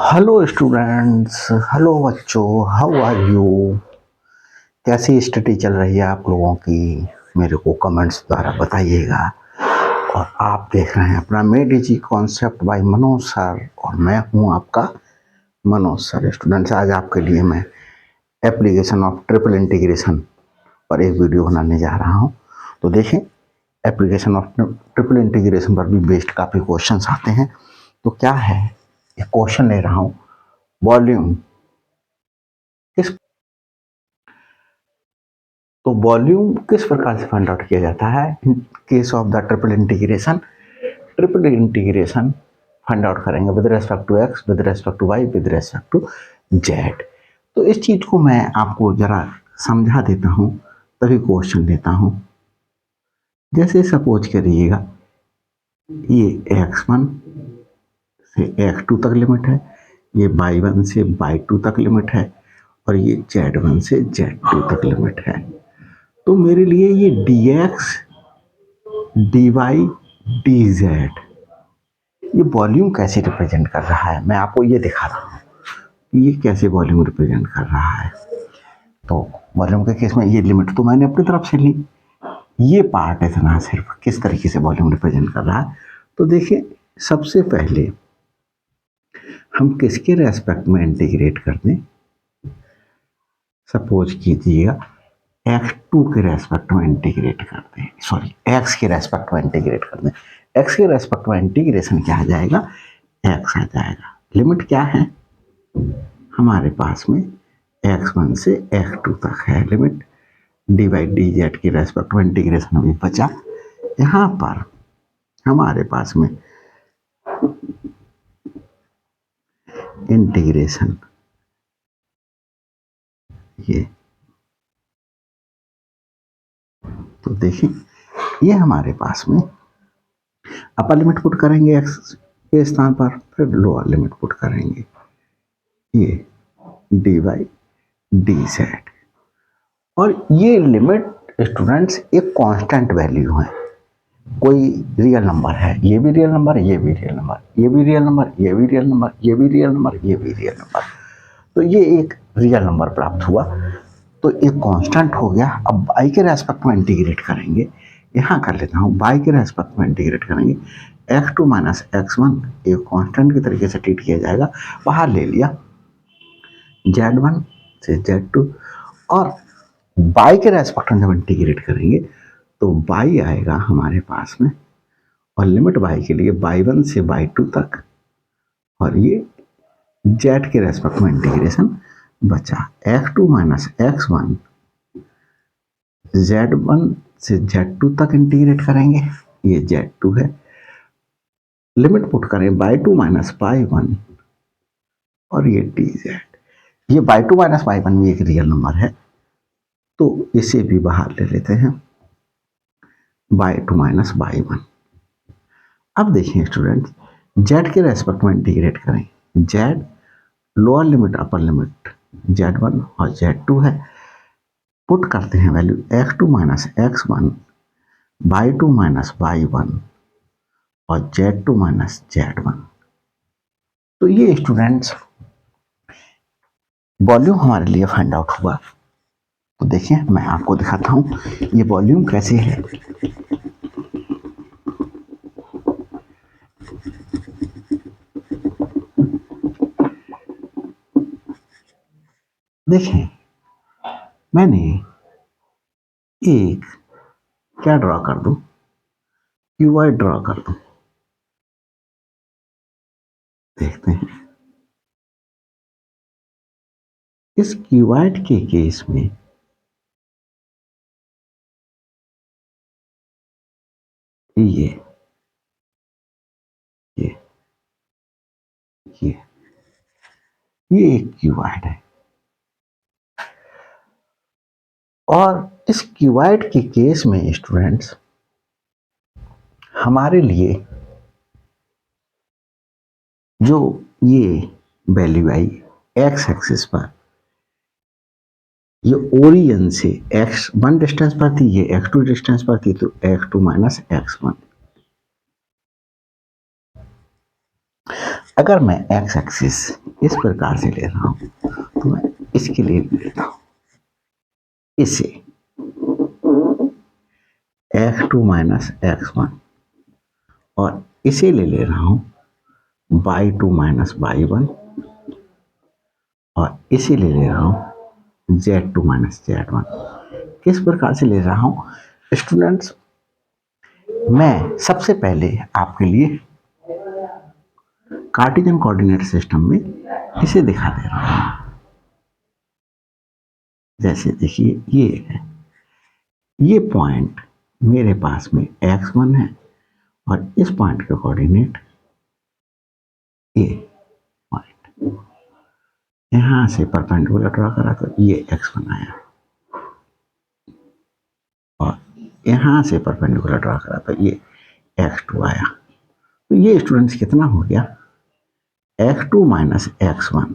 Hello students, hello बच्चों, how are you. कैसी study चल रही है आप लोगों की? मेरे को कमेंट्स द्वारा बताइएगा। और आप देख रहे हैं अपना made easy concept bye Manoj sir, और मैं हूं आपका मनोज सर। स्टूडेंट्स, आज आपके लिए मैं एप्लीकेशन ऑफ ट्रिपल इंटीग्रेशन पर एक वीडियो बनाने जा रहा हूं। तो देखें, एप्लीकेशन ऑफ ट्रिपल इंटीग्रेशन पर भी बेस्ड काफ़ी क्वेश्चंस आते हैं। तो क्या है, एक क्वेश्चन ले रहा हूँ, वॉल्यूम किस तो वॉल्यूम किस प्रकार से फाइंड आउट किया जाता है in case of the triple integration. Triple integration find out करेंगे with respect to x, with respect to y, with respect to z. तो इस चीज को मैं आपको जरा समझा देता हूँ, तभी क्वेश्चन देता हूँ। जैसे सपोज करिएगा, ये x1 से x2 तक लिमिट है, ये y1 से y2 तक लिमिट है, और ये z1 से z2 तक लिमिट है। तो मेरे लिए ये dx dy dz ये वॉल्यूम कैसे रिप्रेजेंट कर रहा है, मैं आपको ये दिखा रहा हूँ कि ये कैसे वॉल्यूम रिप्रेजेंट कर रहा है। तो वॉल्यूम के केस में ये लिमिट तो मैंने अपनी तरफ से ली, ये पार्ट इतना सिर्फ किस तरीके से वॉल्यूम रिप्रेजेंट कर रहा है। तो देखिए, सबसे पहले हम किसके रेस्पेक्ट में इंटीग्रेट कर दें। सपोज कीजिएगा x2 के रेस्पेक्ट में इंटीग्रेट कर दें, सॉरी x के रेस्पेक्ट में इंटीग्रेट कर दें। x के रेस्पेक्ट में इंटीग्रेशन क्या आ जाएगा, x आ जाएगा। लिमिट क्या है हमारे पास में, x1 से x2 तक है लिमिट। dy dz के रेस्पेक्ट में इंटीग्रेशन अभी बचा। यहाँ पर हमारे पास में इंटीग्रेशन ये, तो देखिए ये हमारे पास में अपर लिमिट पुट करेंगे x के स्थान पर, फिर लोअर लिमिट पुट करेंगे, ये dy dz। और ये लिमिट स्टूडेंट्स एक कांस्टेंट वैल्यू है, कोई रियल नंबर है, ये भी रियल नंबर, ये भी रियल नंबर, ये भी रियल नंबर, ये भी रियल नंबर, ये भी रियल नंबर, ये भी रियल नंबर। तो ये एक रियल नंबर प्राप्त हुआ, तो एक कांस्टेंट हो गया। अब y के रेस्पेक्ट में इंटीग्रेट करेंगे, यहाँ कर लेता हूँ, y के रेस्पेक्ट में इंटीग्रेट करेंगे। x2 माइनस x1 एक कांस्टेंट की तरीके से ट्रीट किया जाएगा, बाहर ले लिया z1 से z2, और y के रेस्पेक्ट में जब इंटीग्रेट करेंगे तो y आएगा हमारे पास में, और लिमिट y के लिए y1 से y2 तक, और ये z के रेस्पेक्ट में इंटीग्रेशन बचा। x2 माइनस x1 z1 से z2 तक इंटीग्रेट करेंगे, ये z2 है। लिमिट पुट करें y2 माइनस y1, और ये dz। ये y2 माइनस y1 भी एक रियल नंबर है, तो इसे भी बाहर ले लेते हैं, y2 माइनस y1। अब देखिए स्टूडेंट, z के रेस्पेक्ट में इंटीग्रेट करें, z lower limit upper limit z1 और z2 है। पुट करते हैं value x2 minus x1, y2 minus y1, और z2 माइनस z1। तो ये स्टूडेंट्स वॉल्यूम हमारे लिए फाइंड आउट हुआ। तो देखिए मैं आपको दिखाता हूँ ये वॉल्यूम कैसे है। देखें, मैंने एक क्या ड्रॉ कर दूं, क्यूबॉइड ड्रॉ कर दूं। देखते हैं, इस क्यूबॉइड के केस में ये ये ये ये एक क्यूबॉइड है, और इस क्यूबॉइड के केस में स्टूडेंट्स हमारे लिए जो ये वैल्यू आई एक्स एक्सिस पर, ये ओरिजिन से x1 डिस्टेंस पर थी, ये x2 डिस्टेंस पर थी, तो x2 माइनस x1। अगर मैं एक्स एक्सिस इस प्रकार से ले रहा हूं तो मैं इसके लिए लेता हूं इसे x2 माइनस x1 और इसे ले रहा हूं y2 माइनस y1 और इसे ले रहा हूं z2 माइनस z1। किस प्रकार से ले रहा हूं स्टूडेंट्स? मैं सबसे पहले आपके लिए कार्टेशियन कोऑर्डिनेट सिस्टम में इसे दिखा दे रहा हूं। जैसे देखिए ये पॉइंट मेरे पास में x1 है और इस पॉइंट का कोऑर्डिनेट ये पॉइंट, यहां से परपेंडिकुलर ड्रॉ करा तो ये x1 आया और यहां से परपेंडिकुलर ड्रॉ करा तो ये x2 आया। तो ये स्टूडेंट्स कितना हो गया x2 माइनस x1।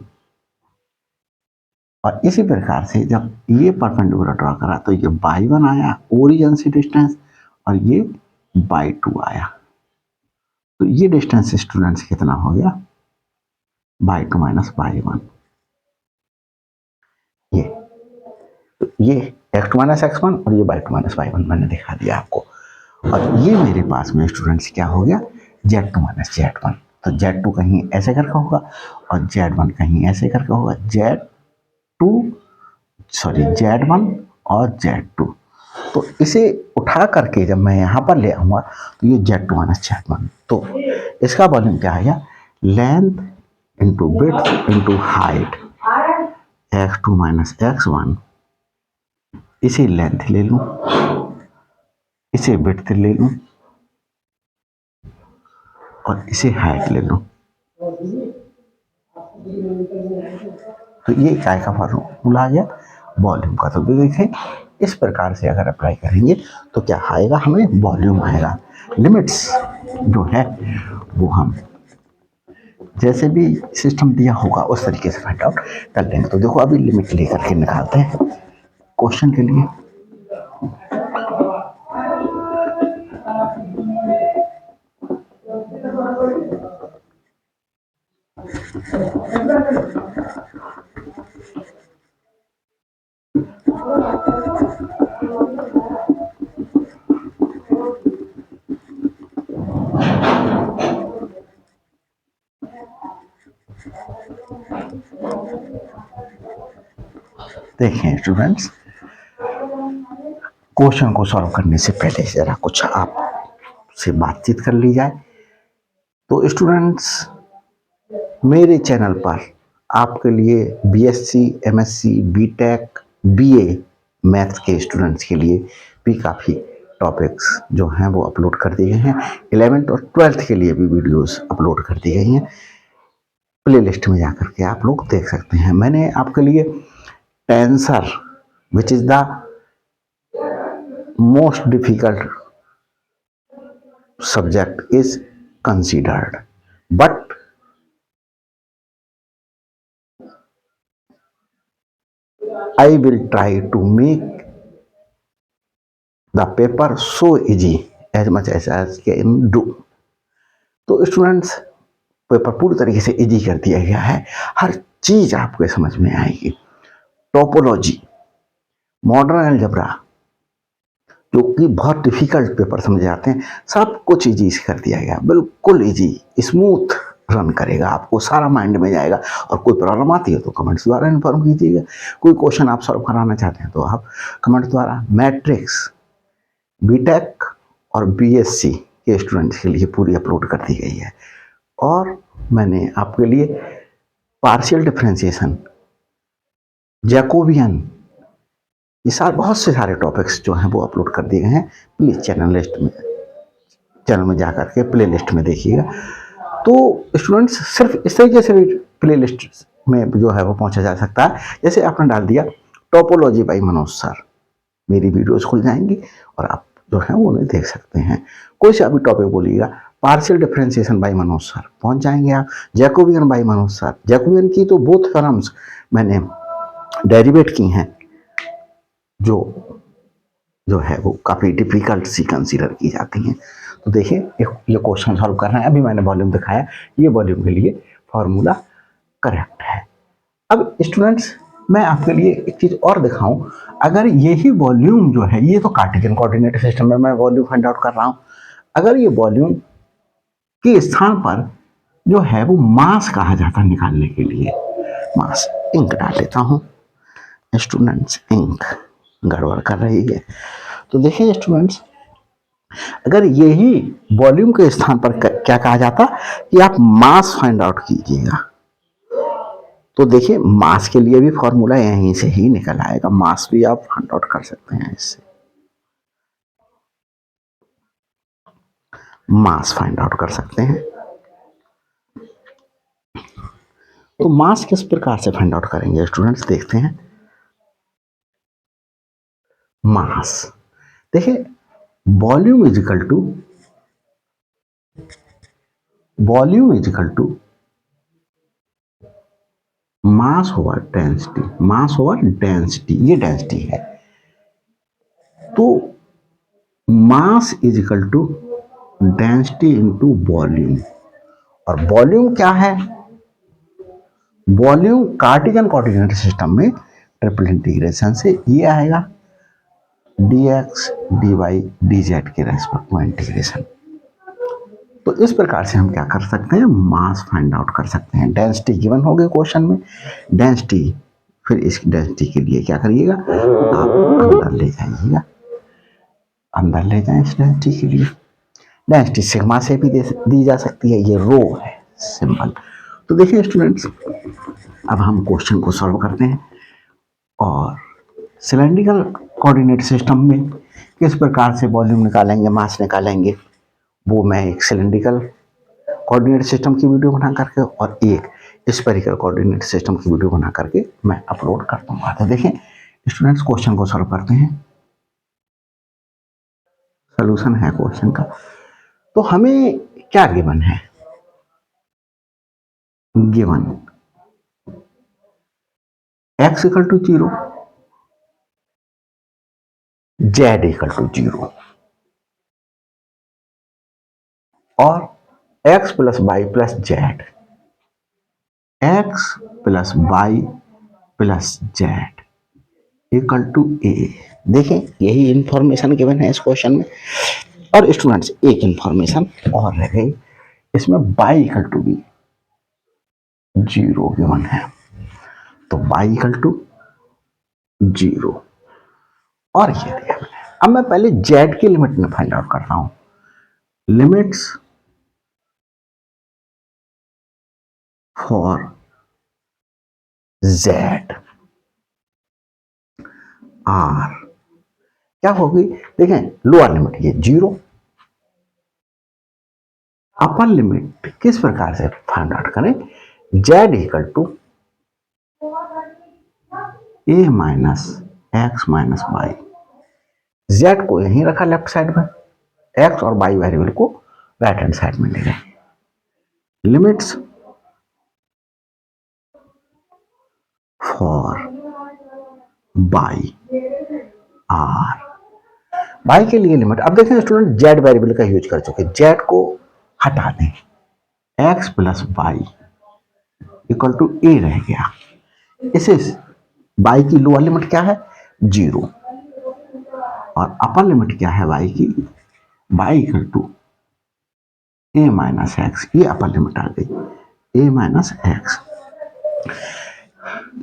और इसी प्रकार से जब ये परपेंडिकुलर ड्रॉ करा तो ये y1 आया ओरिजिन से डिस्टेंस और ये y2 आया। तो ये डिस्टेंस स्टूडेंट्स कितना हो गया y2 माइनस y1। ये x2 माइनस x1 और ये y2 माइनस y1 मैंने दिखा दिया आपको। और ये मेरे पास में स्टूडेंट्स क्या हो गया z2 माइनस z1। तो z2 कहीं ऐसे करके होगा और z1 कहीं ऐसे करके होगा z1 और z2। तो इसे उठा करके जब मैं यहाँ पर ले आऊँगा तो ये z2 माइनस z1। तो इसका वॉल्यूम क्या आया length into width into height x2 minus x1। इसे लेंथ ले लूँ, इसे विड्थ ले लूँ और इसे हाइट ले लूँ। तो ये काय का फॉर्मूला आ गया वॉल्यूम का। तो देखें इस प्रकार से अगर अप्लाई करेंगे तो क्या आएगा हमें वॉल्यूम आएगा। लिमिट्स जो है वो हम जैसे भी सिस्टम दिया होगा उस तरीके से फाइंड आउट कर लेंगे। तो देखो अभी लिमिट लेकर के निकालते हैं क्वेश्चन के लिए। देखें स्टूडेंट्स क्वेश्चन को सॉल्व करने से पहले जरा कुछ आप से बातचीत कर ली जाए। तो स्टूडेंट्स मेरे चैनल पर आपके लिए BSc, MSc, BTech, BA maths के स्टूडेंट्स के लिए भी काफ़ी टॉपिक्स जो हैं वो अपलोड कर दिए हैं। 11th और 12th के लिए भी वीडियोस अपलोड कर दी गई हैं। प्ले लिस्ट में जाकर के आप लोग देख सकते हैं। मैंने आपके लिए tensor which is the most difficult subject is considered, but I will try to make the paper so easy as much as I can do। तो स्टूडेंट्स पेपर पूरी तरीके से इजी कर दिया गया है, हर चीज आपको समझ में आएगी। टोपोलॉजी, मॉडर्न अलजेब्रा जो कि बहुत डिफिकल्ट पेपर समझे जाते हैं, सब कुछ इजी कर दिया गया, बिल्कुल इजी स्मूथ रन करेगा, आपको सारा माइंड में जाएगा। और कोई प्रॉब्लम आती है तो कमेंट्स द्वारा इन्फॉर्म कीजिएगा। कोई क्वेश्चन आप सॉल्व कराना चाहते हैं तो आप कमेंट द्वारा। मैट्रिक्स बीटेक और बीएससी के स्टूडेंट्स के लिए पूरी अपलोड कर दी गई है। और मैंने आपके लिए पार्शियल डिफरेंशिएशन, जैकोबियन, ये सारे बहुत से सारे टॉपिक्स जो हैं वो अपलोड कर दिए गए हैं। प्लीज़ चैनल में जाकर के प्ले लिस्ट में देखिएगा। तो स्टूडेंट्स सिर्फ इस तरीके से भी प्ले लिस्ट में जो है वो पहुंचा जा सकता है। जैसे आपने डाल दिया टोपोलॉजी बाय मनोज सर, मेरी वीडियोस खुल जाएंगी और आप जो है वो उन्हें देख सकते हैं। कोई सा भी टॉपिक बोलिएगा, partial differentiation by Manoj sir, पहुंच जाएंगे आप। Jacobian by Manoj sir, Jacobian की तो बोथ थ्योरम्स मैंने डेरिवेट की हैं जो है वो काफ़ी डिफिकल्ट सी कंसीडर की जाती हैं। तो देखिए ये क्वेश्चन सॉल्व करना है। अभी मैंने वॉल्यूम दिखाया, ये वॉल्यूम के लिए फॉर्मूला करेक्ट है। अब स्टूडेंट्स मैं आपके लिए एक चीज और दिखाऊं, अगर यही वॉल्यूम जो है, ये तो कार्टेशियन कोऑर्डिनेट सिस्टम में मैं वॉल्यूम फाइंड आउट कर रहा हूं, अगर ये वॉल्यूम के स्थान पर जो है वो मास कहा जाता निकालने के लिए, मास, इंक डाल लेता हूं स्टूडेंट्स, इंक गड़बड़ कर रही है। तो देखिए स्टूडेंट्स, अगर यही वॉल्यूम के स्थान पर क्या कहा जाता कि आप मास फाइंड आउट कीजिएगा, तो देखिए मास के लिए भी फॉर्मूला यहीं से ही निकल आएगा, मास भी आप फाइंड आउट कर सकते हैं इससे, मास फाइंड आउट कर सकते हैं। तो मास किस प्रकार से फाइंड आउट करेंगे स्टूडेंट्स, देखते हैं। मास देखिए, volume is equal to mass over density, mass over density, ये डेंसिटी है। तो mass is equal to density into volume, और वॉल्यूम क्या है, वॉल्यूम कार्टेशियन कोऑर्डिनेट सिस्टम में ट्रिपल इंटीग्रेशन से ये आएगा dx dy dz के रेस्पेक्ट में इंटीग्रेशन। तो इस प्रकार से हम क्या कर सकते हैं, मास फाइंड आउट कर सकते हैं। डेंसिटी गिवन हो गई क्वेश्चन में, डेंसिटी, फिर इस डेंसिटी के लिए क्या करिएगा, आप अंदर ले जाइएगा, अंदर ले जाएं इस डेंसिटी के लिए। डेंसिटी सिग्मा से भी दी जा सकती है, ये रो है सिंबल। तो देखिए स्टूडेंट्स, अब हम क्वेश्चन को सॉल्व करते हैं, और सिलेंड्रिकल कोऑर्डिनेट सिस्टम में किस प्रकार से वॉल्यूम निकालेंगे, मास निकालेंगे, वो मैं एक सिलेंड्रिकल कोऑर्डिनेट सिस्टम की वीडियो बना करके और एक स्फेरिकल कोऑर्डिनेट सिस्टम की वीडियो बना करके मैं अपलोड कर दूंगा। तो देखें स्टूडेंट्स, क्वेश्चन को सॉल्व करते हैं, सॉल्यूशन है क्वेश्चन का। तो हमें क्या गिवन है, given x equal to 0, z equal to 0 और x plus y plus z, x plus y plus z equal to a। देखें यही इंफॉर्मेशन गिवन है इस क्वेश्चन में। और स्टूडेंट्स एक इंफॉर्मेशन और रह गई, इसमें y इक्वल टू भी 0 गिवन है, तो y इक्वल टू 0 और ये दिया। अब मैं पहले z की लिमिट में फाइंड आउट करता हूं, लिमिट्स फॉर z आर क्या होगी, देखें लोअर लिमिट ये 0, अपर लिमिट किस प्रकार से फाइंड आउट करें, z equal to a minus x minus y, z को यहीं रखा लेफ्ट साइड में, x और y वेरिएबल को राइट हैंड साइड में ले गए। Limits for y are, y के लिए लिमिट, अब देखें स्टूडेंट z वेरिएबल का यूज कर चुके, z को हटा दें, x plus y equal to a रह गया। इसे y की लोअर लिमिट क्या है 0 और अपर लिमिट क्या है y की, y equal to a minus x, ये अपर लिमिट आ गई a minus x.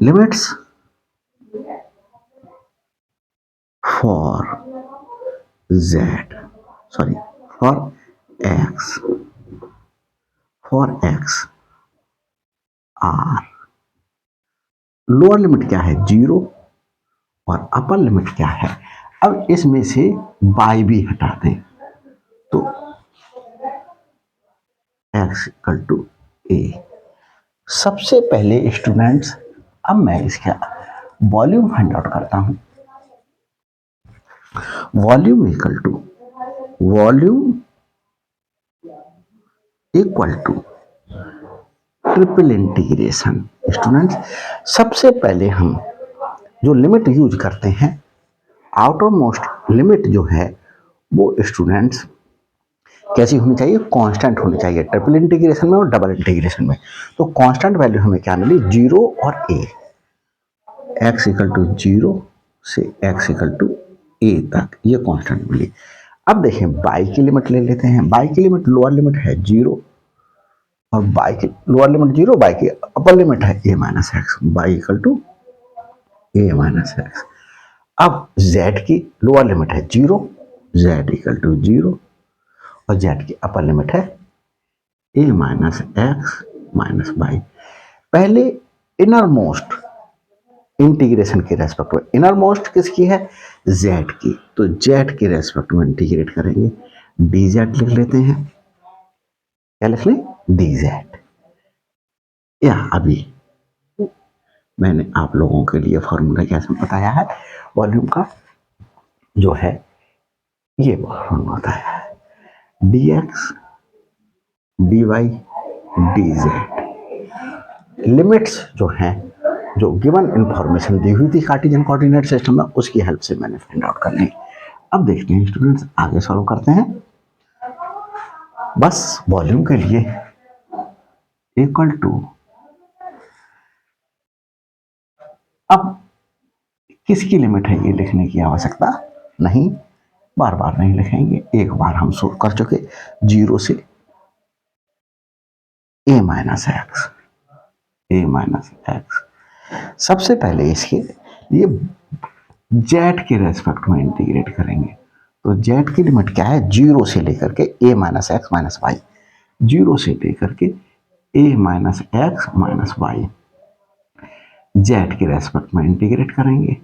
Limits for z, sorry for x are, lower limit क्या है 0 और अपर लिमिट क्या है, अब इसमें से y भी हटा दें, तो x इक्वल टू a। सबसे पहले स्टूडेंट्स, अब मैं इसका वॉल्यूम फाइंड आउट करता हूं, volume equal to triple integration. Students सबसे पहले हम जो लिमिट यूज करते हैं, आउटर मोस्ट लिमिट जो है वो स्टूडेंट्स कैसी होनी चाहिए, कांस्टेंट होनी चाहिए, ट्रिपल इंटीग्रेशन में और डबल इंटीग्रेशन में। तो कांस्टेंट वैल्यू हमें क्या मिली, 0 और a, x इक्वल टू 0 से x इक्वल टू a तक ये कांस्टेंट मिली। अब देखें y की लिमिट ले लेते हैं। y की लिमिट लोअर लिमिट है 0 और y की लोअर लिमिट 0, y की अपर लिमिट है a minus x, y equal to a minus x. अब z की लोअर लिमिट है 0, z इक्वल टू 0 और z की अपर लिमिट है a minus x minus y. पहले इनर मोस्ट इंटीग्रेशन के रेस्पेक्ट में, इनर मोस्ट किसकी है, z की, तो z के रेस्पेक्ट में इंटीग्रेट करेंगे, dz लिख लेते हैं। क्या लिख लें, dz। या अभी मैंने आप लोगों के लिए फॉर्मूला कैसे बताया है, वॉल्यूम का जो है ये फॉर्मूला बताया है, dx dy dz। लिमिट्स जो हैं, जो गिवन इंफॉर्मेशन दी हुई थी कार्टेशियन कोऑर्डिनेट सिस्टम में, उसकी हेल्प से मैंने फाइंड आउट कर ली। अब देखते हैं स्टूडेंट्स, आगे सॉल्व करते हैं। बस वॉल्यूम के लिए इक्वल टू, अब किसकी लिमिट है ये लिखने की आवश्यकता नहीं, बार बार नहीं लिखेंगे, एक बार हम सोल्व कर चुके, 0 से a minus x, a minus x. सबसे पहले इसके लिए z के रेस्पेक्ट में इंटीग्रेट करेंगे, तो z की लिमिट क्या है, 0 से लेकर के a minus x minus y, 0 से लेकर के a minus x minus y, z के रेस्पेक्ट में इंटीग्रेट करेंगे,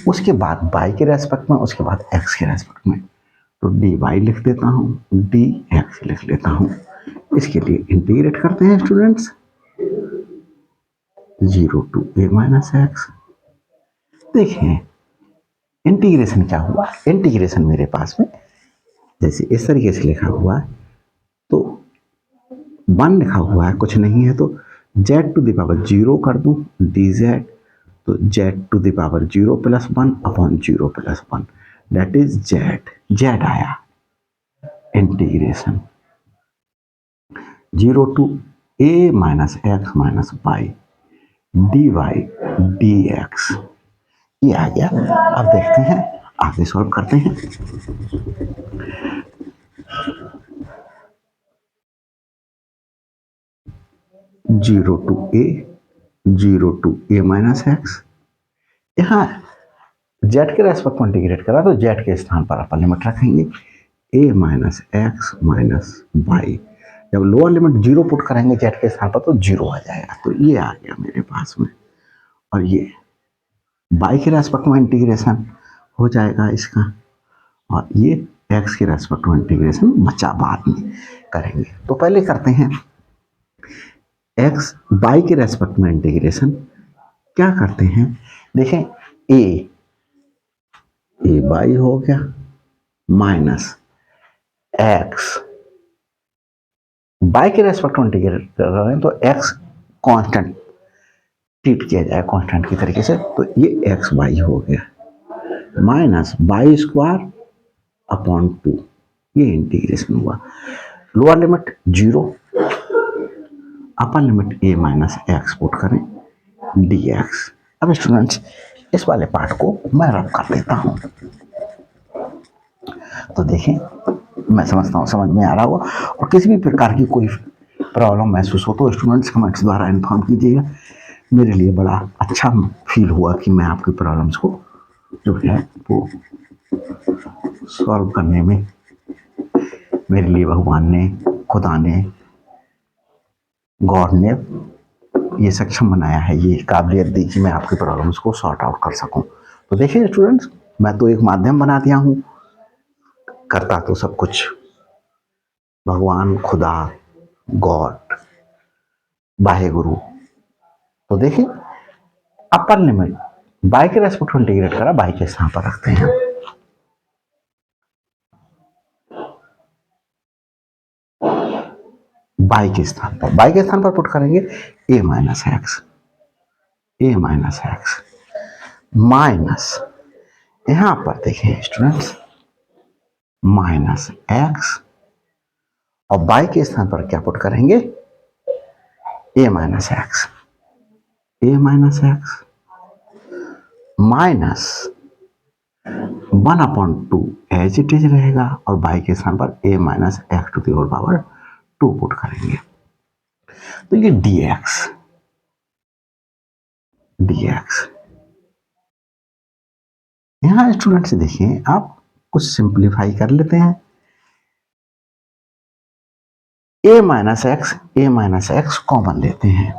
उसके बाद y के रेस्पेक्ट में, उसके बाद x के रेस्पेक्ट में, तो dy लिख देता हूं, dx लिख लेता हूं। इसके लिए इंटीग्रेट करते हैं students, 0 to a minus x. देखें इंटीग्रेशन क्या हुआ, इंटीग्रेशन मेरे पास में जैसे इस तरीके से लिखा हुआ है, तो 1 लिखा हुआ है, कुछ नहीं है, तो z टू द पावर 0 कर दूं dz, तो z to the power 0 plus 1 upon 0 plus 1, that is z आया। Integration 0 to a minus x minus y dy dx, ये आ गया। अब देखते हैं, आगे सॉल्व करते हैं। Zero to a minus x, यहाँ जेड के रेस्पेक्ट में इंटीग्रेट करा तो जेड के स्थान पर अपन लिमिट रखेंगे a minus x minus y. जब लोअर लिमिट 0 पुट करेंगे जेड के स्थान पर तो 0 आ जाएगा, तो ये आ गया मेरे पास में। और ये वाई के रेस्पेक्ट में इंटीग्रेशन हो जाएगा इसका, और ये एक्स के रेस्पेक्ट में इंटीग्रेशन बचा बाद में करेंगे। तो पहले करते हैं एक्स वाई के रेस्पेक्ट में इंटीग्रेशन। क्या करते हैं, देखें ए वाई हो गया माइनस एक्स, वाई के रेस्पेक्ट में इंटीग्रेट कर रहे हैं तो एक्स कांस्टेंट ट्रीट किया जाए कांस्टेंट की तरीके से, तो ये एक्स वाई हो गया माइनस वाई स्क्वायर अपॉन 2, ये इंटीग्रेशन हुआ। लोअर लिमिट 0, अपर लिमिट ए माइनस एक्स पुट करें dx। अब स्टूडेंट्स इस वाले पार्ट को मैं रब कर देता हूं, तो देखें मैं समझता हूं समझ में आ रहा होगा। और किसी भी प्रकार की कोई प्रॉब्लम महसूस हो तो स्टूडेंट्स कमेंट्स द्वारा इन्फॉर्म कीजिएगा। मेरे लिए बड़ा अच्छा फील हुआ कि मैं आपकी प्रॉब्लम्स को जो है वो सॉल्व करने में मेरे लिए भगवान ने, खुदा ने, गॉड ने ये सक्षम बनाया है, ये काबिलियत दी कि मैं आपकी प्रॉब्लम्स को सॉर्ट आउट कर सकूं। तो देखिए स्टूडेंट्स, मैं तो एक माध्यम बना दिया हूं, करता तो सब कुछ भगवान, खुदा, गॉड, बाहे गुरु। तो देखिए अपर लिमिट बाई के रेस्पेक्ट में इंटीग्रेट करा, बाई के स्थान पर रखते हैं। बाई के स्थान पर पुट करेंगे ए माइनस एक्स माइनस, यहां पर देखिए स्टूडेंट्स माइनस एक्स और बाई के स्थान पर क्या पुट करेंगे, a minus x, a minus x minus 1/2 as it is रहेगा, और बाई के स्थान पर a minus x to the whole power 2 put करेंगे। तो ये dx यहां स्टूडेंट्स देखिए, आप कुछ सिंप्लीफाई कर लेते हैं। ए माइनस एक्स कॉमन लेते हैं,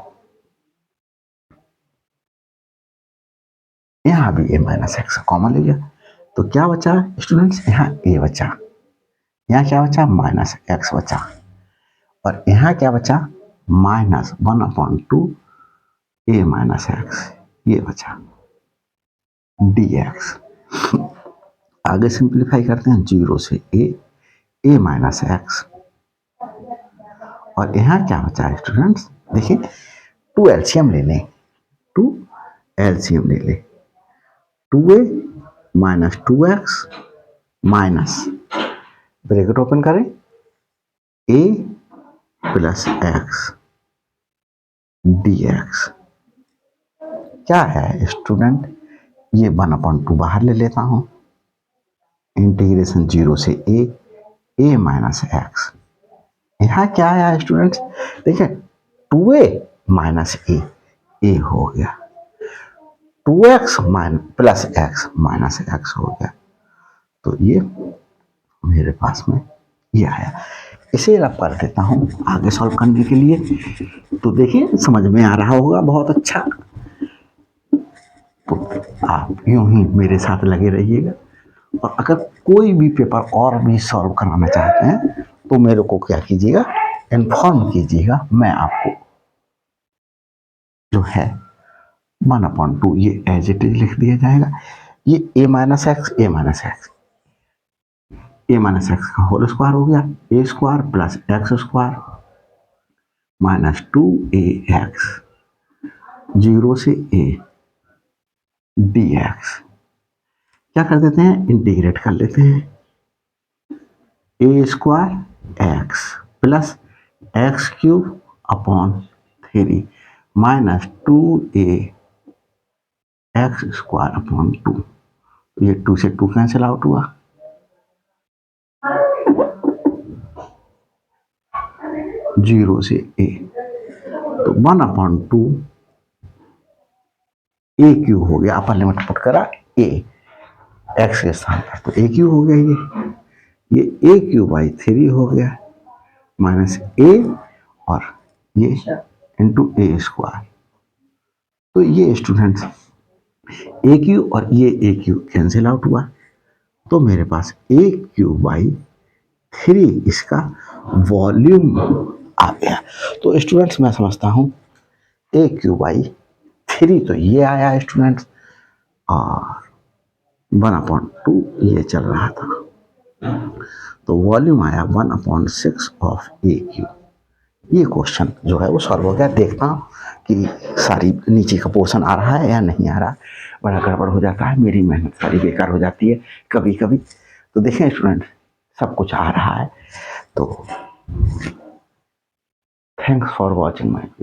यहां भी ए माइनस एक्स कॉमन ले लिया, तो क्या बचा स्टूडेंट्स, यहाँ ए बचा, यहाँ क्या बचा माइनस एक्स बचा, और यहाँ क्या बचा माइनस 1/2 ए माइनस एक्स, ये बचा dx। आगे सिंप्लीफाई करते हैं, 0 से ए माइनस एक्स, और यहाँ क्या बचा है स्टूडेंट्स, देखिए 2 एलसीएम ले लें, 2 एलसीएम ले लें, 2a minus 2x minus bracket open करें a प्लस एक्स dx। क्या है स्टूडेंट, ये 1/2 बाहर ले लेता हूं, इंटीग्रेशन 0 से a माइनस एक्स, यहाँ क्या आया स्टूडेंट्स, देखिए 2a माइनस ए हो गया, 2x plus x minus x हो गया, तो ये मेरे पास में ये आया। इसे रब कर देता हूँ आगे सॉल्व करने के लिए, तो देखिए समझ में आ रहा होगा बहुत अच्छा। तो आप यूं ही मेरे साथ लगे रहिएगा, और अगर कोई भी पेपर और भी सॉल्व कराना चाहते हैं तो मेरे को क्या कीजिएगा, इन्फॉर्म कीजिएगा, मैं आपको जो है 1/2 ये एज इट इज लिख दिया जाएगा, ये ए माइनस एक्स का होल स्क्वायर हो गया, a square plus x square minus 2ax 0 से a dx। क्या कर देते हैं, इंटीग्रेट कर लेते हैं, a square x plus x cube upon 3 minus 2a x square upon 2, ये 2 से 2 कैंसिल आउट हुआ, 0 से a, तो 1/2 ए क्यू हो गया, अपर लिमिट पुट करा ए एक्स के स्थान पर, तो ए क्यू हो गया, ये ए क्यू बाई 3 हो गया माइनस ए और ये इंटू ए स्क्वायर। तो ये स्टूडेंट्स ए क्यू और ये ए क्यू कैंसिल आउट हुआ, तो मेरे पास ए क्यू बाई 3 इसका वॉल्यूम आ गया। तो स्टूडेंट्स मैं समझता हूँ ए क्यू बाई 3 तो ये आया स्टूडेंट्स, और 1/2 ये चल रहा था, तो वॉल्यूम आया 1/6 ऑफ ए क्यू। ये क्वेश्चन जो है वो सॉल्व हो गया। देखता हूँ कि सारी नीचे का पोर्शन आ रहा है या नहीं आ रहा, बड़ा गड़बड़ हो जाता है, मेरी मेहनत सारी बेकार हो जाती है कभी कभी। तो देखें स्टूडेंट, सब कुछ आ रहा है, तो thanks for watching my video.